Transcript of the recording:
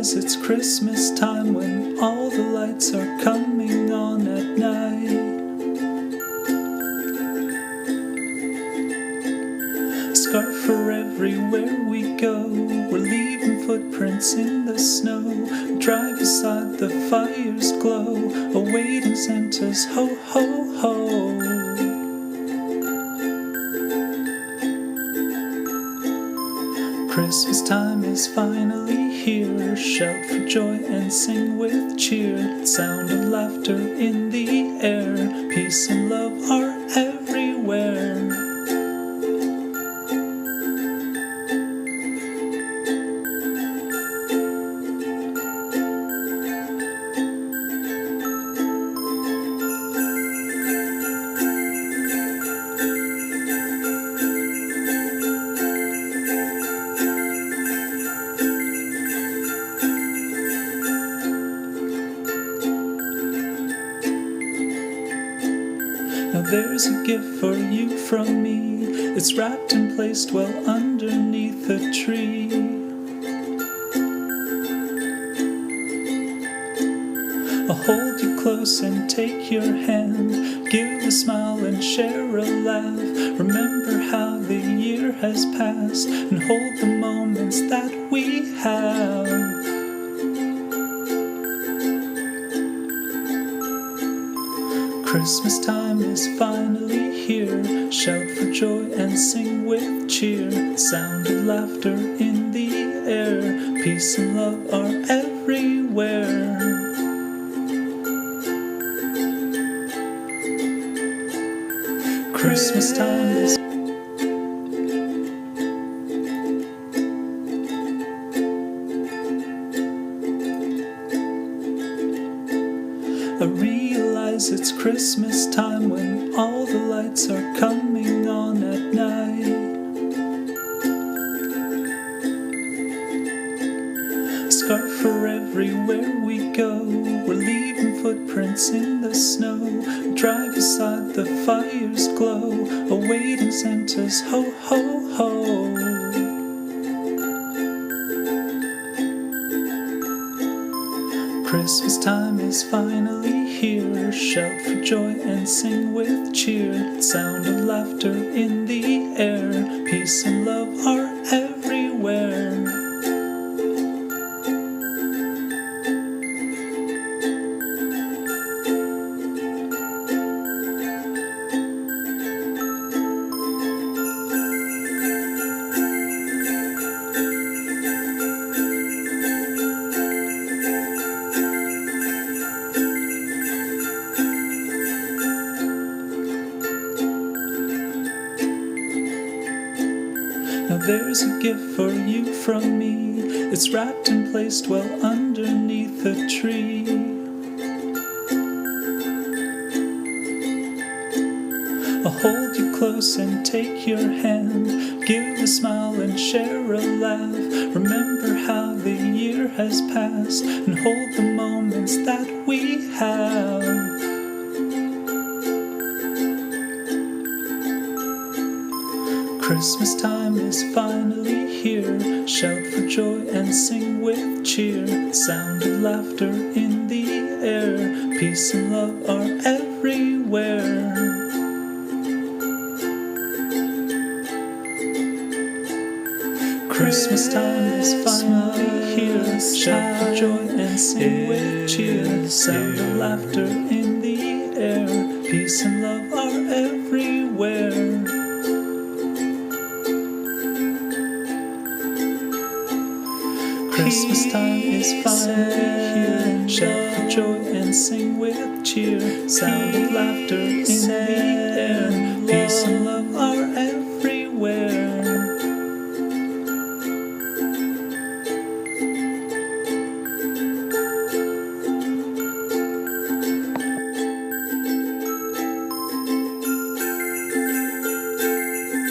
realize it's Christmas time when all the lights are coming on at night. A scarf for everywhere we go, we're leaving footprints in the snow. We drive beside the fire's glow, awaiting Santa's ho ho ho. Christmas time is finally here. Shout for joy and sing with cheer. Sound of laughter in the air. Peace and love are everywhere. Now there's a gift for you from me. It's wrapped and placed well underneath a tree. I'll hold you close and take your hand, give a smile and share a laugh. Remember how the year has passed and hold the moments that we have. Christmas time is finally here. Shout for joy and sing with cheer. Sound of laughter in the air. Peace and love are everywhere. Christmas time is I realize it's Christmas time when all the lights are coming on at night. A scarf for everywhere we go, we're leaving footprints in the snow. We drive beside the fire's glow, awaiting Santa's ho ho ho. Christmas time is finally here. Shout for joy and sing with cheer. Sound of laughter in the air. Peace and love are everywhere. Now there's a gift for you from me. It's wrapped and placed well underneath a tree. I'll hold you close and take your hand, give a smile and share a laugh. Remember how the year has passed and hold the moments that we have. Christmas time is finally here. Shout for joy and sing with cheer. Sound of laughter in the air. Peace and love are everywhere. Christmas time is finally here. Shout for joy and sing with cheer. Sound of laughter in the air. Peace and love are everywhere. Christmas time is finally here. Shout for joy and sing with cheer. Sound of laughter in the air. Peace and love are everywhere.